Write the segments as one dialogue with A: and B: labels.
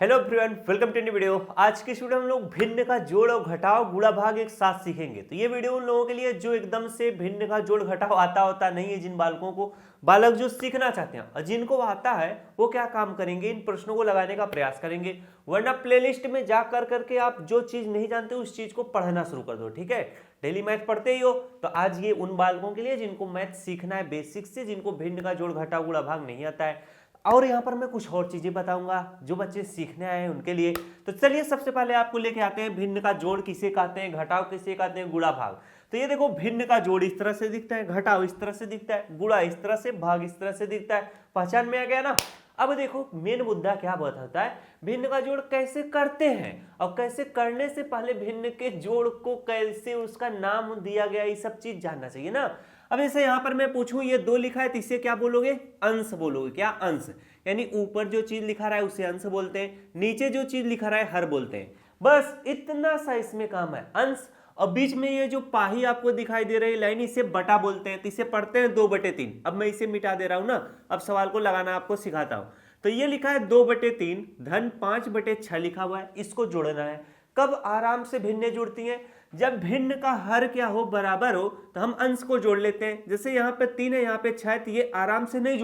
A: Hello everyone, welcome to new video. आज की इस वीडियो में हम लोग भिन्न का जोड़ और घटाव गुणा भाग एक साथ सीखेंगे। तो ये वीडियो उन लोगों के लिए जो एकदम से भिन्न का जोड़ घटाव आता होता नहीं है, जिन बालकों को बालक जो सीखना चाहते हैं, और जिनको आता है वो क्या काम करेंगे, इन प्रश्नों को लगाने का प्रयास करेंगे। वरना प्लेलिस्ट में जा कर करके आप जो चीज नहीं जानते उस चीज को पढ़ना शुरू कर दो। ठीक है, डेली मैथ पढ़ते ही हो तो आज ये उन बालकों के लिए जिनको मैथ सीखना है बेसिक से, जिनको भिन्न का जोड़ घटाव गुणा भाग नहीं आता है। और यहाँ पर मैं कुछ और चीजें बताऊंगा जो बच्चे सीखने आए हैं उनके लिए। तो चलिए सबसे पहले आपको लेके आते हैं भिन्न का जोड़ किसे कहते हैं, घटाव किसे कहते हैं, गुणा भाग। तो ये देखो, भिन्न का जोड़ इस तरह से दिखता है, घटाव इस तरह से दिखता है, गुणा इस तरह से, भाग इस तरह से दिखता है। पहचान में आ गया ना। अब देखो मेन मुद्दा क्या बताता है, भिन्न का जोड़ कैसे करते हैं और कैसे करने से पहले भिन्न के जोड़ को कैसे उसका नाम दिया गया, ये सब चीज जानना चाहिए ना। अब ऐसे यहां पर मैं पूछूं ये 2 लिखा है तो इसे क्या बोलोगे, अंश बोलोगे। क्या अंश, यानी ऊपर जो चीज लिखा रहा है उसे अंश बोलते हैं, नीचे जो चीज लिखा रहा है हर बोलते हैं। बस इतना सा इसमें काम है, अंश। और बीच में ये जो पाही आपको दिखाई दे रही लाइन, इसे बटा बोलते हैं। तो इसे पढ़ते हैं 2/3। अब मैं इसे मिटा दे रहा हूं ना, अब सवाल को लगाना आपको सिखाता हूं। तो ये लिखा है 2/3 धन 5/6 लिखा हुआ है, इसको जोड़ना है। कब आराम से भिन्न जुड़ती हैं, जब भिन्न का हर क्या हो, बराबर हो, तो हम अंश को जोड़ लेते हैं। जैसे यहाँ पे 3 है, यहाँ पे 6 है, तो ये आराम से नहीं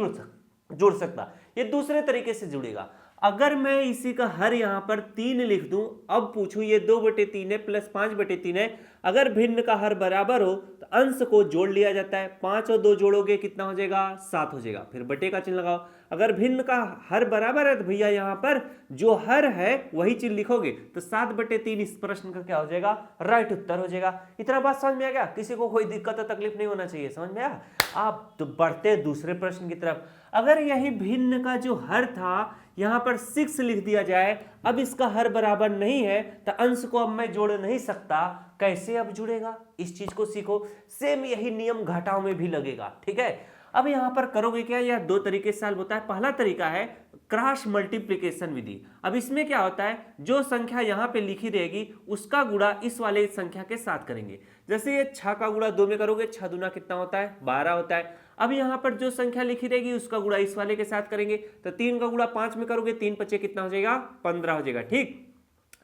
A: जुड़ सकता, ये दूसरे तरीके से जुड़ेगा। अगर मैं इसी का हर यहाँ पर 3 लिख दूं, अब पूछूं ये 2/3 है प्लस 5/3 है, अगर भिन्न का हर बराबर हो तो अंश को जोड़ लिया जाता है। 5 और 2 जोड़ोगे कितना हो जाएगा, 7 हो जाएगा। फिर बटे का चिन्ह लगाओ। अगर भिन्न का हर बराबर है तो भैया यहाँ पर जो हर है वही चीज लिखोगे, तो 7/3 इस प्रश्न का क्या हो जाएगा, राइट उत्तर हो जाएगा। इतना बात समझ में आ गया, किसी को कोई दिक्कत और तकलीफ नहीं होना चाहिए, समझ में आया। आप तो बढ़ते दूसरे प्रश्न की तरफ। अगर यही भिन्न का जो हर था यहां पर 6 लिख दिया जाए, अब इसका हर बराबर नहीं है तो अंश को अब मैं जोड़ नहीं सकता, कैसे अब जुड़ेगा, इस चीज को सीखो। सेम यही नियम घटाव में भी लगेगा। ठीक है, अब यहां पर करोगे क्या, यह 2 तरीके से हल होता है। पहला तरीका है क्रॉस मल्टीप्लिकेशन विधि। अब इसमें क्या होता है, जो संख्या यहां पे लिखी रहेगी उसका गुणा इस वाले संख्या के साथ करेंगे। जैसे ये 6 का गुणा 2 में करोगे, 6 दूना कितना होता है, 12 होता है। अब यहां पर जो संख्या लिखी रहेगी उसका गुणा इस वाले के साथ करेंगे, तो 3 का गुणा 5 में करोगे, 3 5 कितना हो जाएगा, 15 हो जाएगा। ठीक,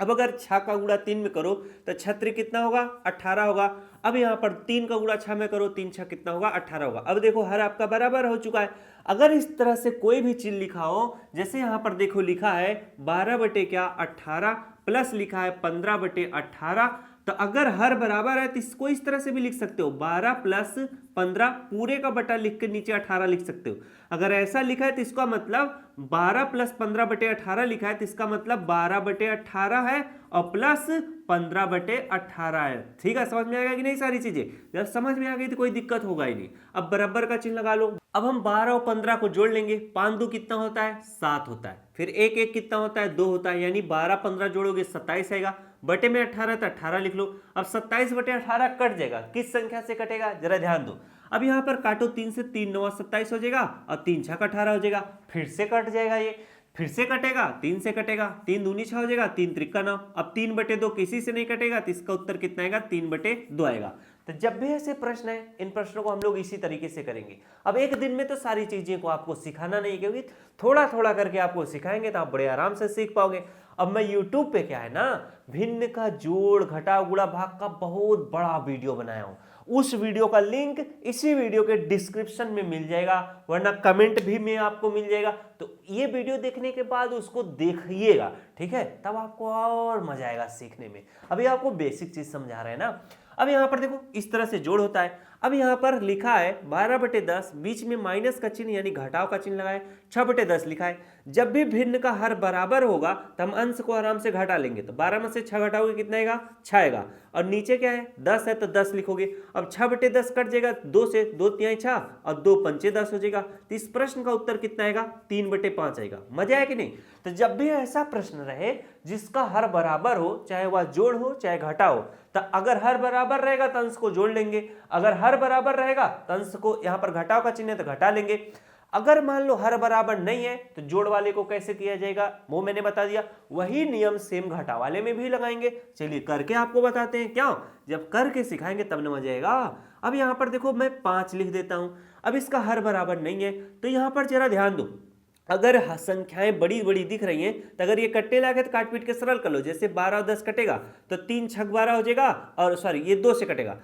A: अब अगर 6 का गुणा 3 में करो तो 6 कितना होगा, 18 होगा। अब यहां पर 3 का गुणा 6 में करो, 3 6 कितना होगा, 18 होगा। अब देखो हर आपका बराबर हो चुका है। अगर इस तरह से कोई भी चीज लिखा हो, जैसे यहां पर देखो लिखा है 12/18 प्लस लिखा है 15/18, तो अगर हर बराबर है तो इसको इस तरह से भी लिख सकते हो, 12 प्लस 15 पूरे का बटा लिख के नीचे 18 लिख सकते हो। अगर ऐसा लिखा है तो इसका मतलब 12 प्लस 15/18 लिखा है तो इसका मतलब 12/18 है और प्लस 15/18 है। ठीक है, समझ में आएगा कि नहीं सारी चीजें। जब समझ में आ गई तो कोई दिक्कत होगा ही नहीं। अब बराबर का चिन्ह लगा लो। अब हम 12 और 15 को जोड़ लेंगे, 5 2 कितना होता है, 7 होता है। फिर 1 1 कितना होता है, 2 होता है, यानी 12 15 जोड़ोगे 27 आएगा। बटे में 18 तो 18 लिख लो। अब 27/18 कट जाएगा, किस संख्या से कटेगा जरा ध्यान दो। अब यहां पर काटो 3 से, 3 9 27 हो जाएगा और 3 6 18 हो जाएगा। फिर से कट जाएगा, ये फिर से कटेगा, 3 से कटेगा, 3 दूनी 6 हो जाएगा, 3 त्रिका 9। अब 3/2 किसी से नहीं कटेगा तो इसका उत्तर कितना आएगा, 3/2 आएगा। तो जब भी ऐसे प्रश्न है, इन प्रश्नों को हम लोग इसी तरीके से करेंगे। अब एक दिन में तो सारी चीजें को आपको सिखाना नहीं, क्योंकि थोड़ा थोड़ा करके आपको सिखाएंगे तो आप बड़े आराम से सीख पाओगे। अब मैं YouTube पे क्या है ना, भिन्न का जोड़ घटाव गुणा भाग का बहुत बड़ा वीडियो बनाया हूं। उस वीडियो का लिंक इसी वीडियो के डिस्क्रिप्शन में मिल जाएगा, वरना कमेंट भी में आपको मिल जाएगा। तो ये वीडियो देखने के बाद उसको देखिएगा, ठीक है, तब आपको और मजा आएगा सीखने में। अभी आपको बेसिक चीज समझा रहे हैं ना। अब यहां पर देखो इस तरह से जोड़ होता है। अब यहां पर लिखा है 12/10, बीच में माइनस का चिन्ह यानी घटाव का चिन्ह लगाए, 6/10 लिखा है। जब भी भिन्न का हर बराबर होगा तो हम अंश को आराम से घटा लेंगे। तो 12 में से 6 घटाओगे कितना आएगा, 6 आएगा। और नीचे क्या है, 10 है तो 10 लिखोगे। अब 6/10 कट जाएगा 2 से, 2 3 6 और 2 5 10 हो जाएगा। तो इस प्रश्न का उत्तर कितना आएगा, 3/5 आएगा। मजा है कि नहीं। तो जब भी ऐसा प्रश्न रहे जिसका हर बराबर हो, चाहे वह जोड़ हो चाहे घटा हो, तो अगर हर बराबर रहेगा तो अंश को जोड़ लेंगे, अगर हर बराबर रहेगा तो अंश को, यहां पर घटाव का चिन्ह है तो घटा लेंगे। अगर मान लो हर बराबर नहीं है तो जोड़ वाले को कैसे किया जाएगा वो मैंने बता दिया। वही नियम सेम घटा वाले में भी लगाएंगे। चलिए करके आपको बताते हैं, क्यों, जब करके सिखाएंगे तब न मजा आएगा। अब यहां पर देखो मैं 5 लिख देता हूं। अब इसका हर बराबर नहीं है तो यहां पर जरा ध्यान दो, अगर संख्याएं बड़ी बड़ी दिख रही हैं तो अगर ये कटने लगे तो काट पीट के सरल कर लो। जैसे 12 और 10 कटेगा तो 3 छक 12 हो जाएगा, और सॉरी ये 2 से कटेगा,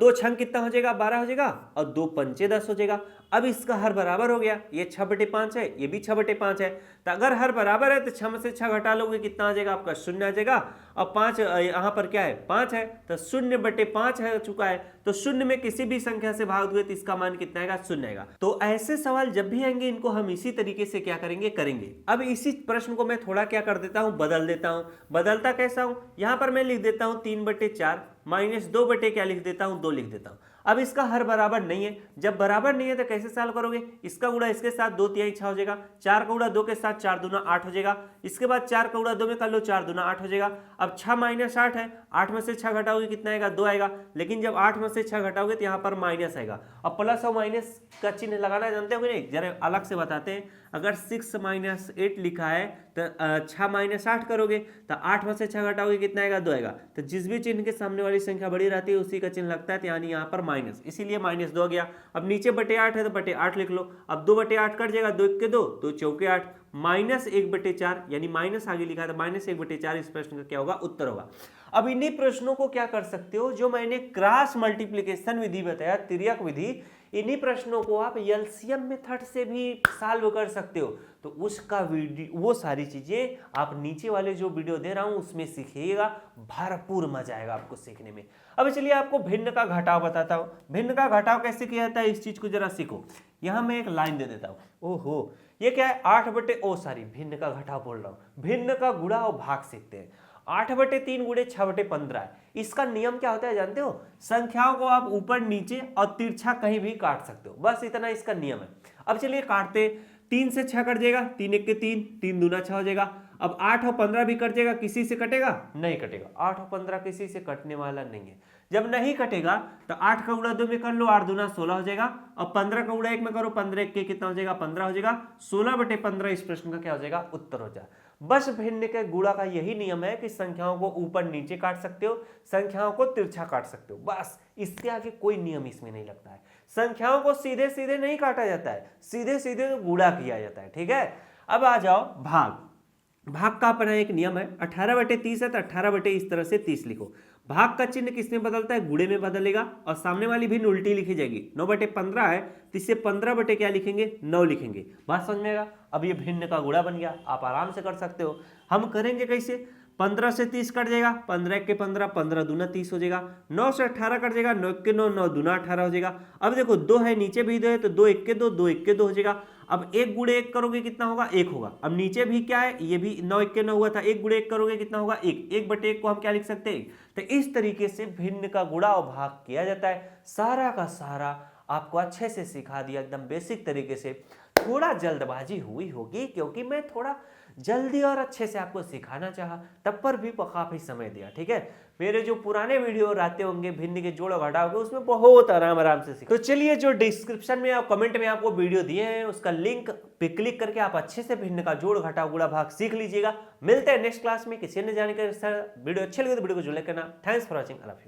A: 2 छंग कितना हो जाएगा, 12 हो जाएगा, और 2 पंचे 10 हो जाएगा। अब इसका हर बराबर हो गया, ये 6/5 है, ये भी 6/5 है। तो अगर हर बराबर है तो 6 में से 6 घटा लोगे कितना आ जाएगा, आपका 0 आ जाएगा। और 5 यहाँ पर क्या है, 5 है, तो 0/5 है चुका है, तो 0 में किसी भी संख्या से भाग दोगे तो इसका मान कितना आएगा, 0 आएगा। तो ऐसे सवाल जब भी आएंगे इनको हम इसी तरीके से क्या करेंगे। अब इसी प्रश्न को मैं थोड़ा क्या कर देता हूं, बदल देता हूं। बदलता कैसा हूं, यहां पर मैं लिख देता हूं 3/4 माइनस 2 बटे क्या लिख देता हूं, 2 लिख देता हूं। अब इसका हर बराबर नहीं है, जब बराबर नहीं है तो कैसे सॉल्व करोगे, इसका गुणा इसके साथ 2 तिहाई 6 हो जाएगा, 4 का गुणा 2 के साथ 4 दूना 8 हो जाएगा, इसके बाद 4 का गुणा 2 में कर लो 4 दूना 8 हो जाएगा। अब 6 माइनस 8 है, 8 में से 6 घटाओगे कितना आएगा, 2 आएगा, लेकिन जब 8 में से 6 घटाओगे तो यहाँ पर माइनस आएगा। अब प्लस और माइनस का चिन्ह लगाना जानते हो नहीं, जरा अलग से बताते हैं। अगर 6 माइनस 8 लिखा है तो 6 माइनस 8 करोगे तो 8 में से 6 घटाओगे कितना आएगा, 2 आएगा। तो जिस भी चिन्ह के सामने वाली संख्या बड़ी रहती है उसी का चिन्ह लगता है, तो यानी यहाँ पर माइनस, इसीलिए -2 आ गया। अब नीचे बटे8 है तो बटे8 लिख लो। अब 2/8 कट जाएगा, 2 के 2 2 चौके 8, -1/4 यानी माइनस आगे लिखा था, -1/4 इस प्रश्न का क्या होगा, उत्तर होगा। अब इन्हीं प्रश्नों को क्या कर सकते हो, जो मैंने क्रॉस मल्टीप्लिकेशन विधि बताया, तिर्यक विधि, इन्हीं प्रश्नों को आप एलसीएम मेथड से भी सॉल्व कर सकते हो। तो उसका वीडियो, वो सारी चीजें आप नीचे वाले जो वीडियो दे रहा हूं उसमें सीखिएगा, भरपूर मजा आएगा आपको सीखने में। अब चलिए आपको भिन्न का घटाव बताता हूं। भिन्न का घटाव कैसे किया जाता है, इस चीज को जरा सीखो। यहां मैं एक लाइन दे देता हूं। ओहो, ये क्या है, भिन्न का घटाव बोल रहा हूं, भिन्न का गुणा और भाग सीखते हैं। 8/3 गुणे 6/15 है। इसका नियम क्या होता है जानते हो, संख्याओं को आप ऊपर नीचे और तिरछा कहीं भी काट सकते हो, बस इतना इसका नियम है। अब चलिए काटते, 3 से 6 कट जाएगा, 3 1 के 3, 3 दूना 6 हो जाएगा। अब 8 और 15 भी कट जाएगा, किसी से कटेगा, नहीं कटेगा, 8 और 15 किसी से कटने वाला नहीं है। जब नहीं कटेगा तो 8 का गुणा 2 में कर लो, 8 दूना 16 हो जाएगा, और 15 का गुणा 1 में करो, 15 1 के कितना हो जाएगा, 15 हो जाएगा। 16/15 इस प्रश्न का क्या हो जाएगा, उत्तर हो जाएगा। बस भिन्न के गुणा का यही नियम है कि संख्याओं को ऊपर नीचे काट सकते हो, संख्याओं को तिरछा काट सकते हो, बस इसके आगे कोई नियम इसमें नहीं लगता है। संख्याओं को सीधे सीधे नहीं काटा जाता है, सीधे सीधे गुणा किया जाता है, ठीक है। अब आ जाओ भाग। भाग का अपना एक नियम है, 18/30 है तो 18 इस तरह से 30 लिखो। भाग का चिन्ह किसमें बदलता है, गुणे में बदलेगा, और सामने वाली भी उल्टी लिखी जाएगी। 9/15 है तो इसे 15 बटे क्या लिखेंगे, 9 लिखेंगे। बात समझ में आएगा। अब ये भिन्न का गुणा बन गया, आप आराम से कर सकते हो। हम करेंगे कैसे, 15 से 30 कट जाएगा, 15 1 के 15, 15 दूना 30 हो जाएगा। 9 से 18 कट जाएगा, 9 1 के 9, 9 दूना 18 हो जाएगा। अब देखो 2 है, नीचे भी 2 है, तो 2 1 के 2, 2 1 के 2 हो जाएगा। अब 1 गुणे 1 करोगे कितना होगा, 1 होगा। अब नीचे भी क्या है, ये भी 9 1 के 9 हुआ था, 1 गुणे 1 करोगे कितना होगा, 1। 1/1 को हम क्या लिख सकते हैं, तो इस तरीके से भिन्न का गुणा और भाग किया जाता है। सारा का सारा आपको अच्छे से सिखा दिया, एकदम बेसिक तरीके से। थोड़ा जल्दबाजी हुई होगी क्योंकि मैं थोड़ा जल्दी और अच्छे से आपको सिखाना चाहा, तब पर भी काफी समय दिया, ठीक है। मेरे जो पुराने वीडियो आते होंगे भिन्न के जोड़ घटाव के, उसमें बहुत आराम से सीखा। तो चलिए, जो डिस्क्रिप्शन में और कमेंट में आपको वीडियो दिए हैं उसका लिंक पे क्लिक करके आप अच्छे से भिन्न का जोड़ घटाव गुणा भाग सीख लीजिएगा। मिलते हैं नेक्स्ट क्लास में किसी अन्य जानकारी के साथ। वीडियो अच्छे लगे तो वीडियो को जो लाइक करना। Thanks for watching. I love you.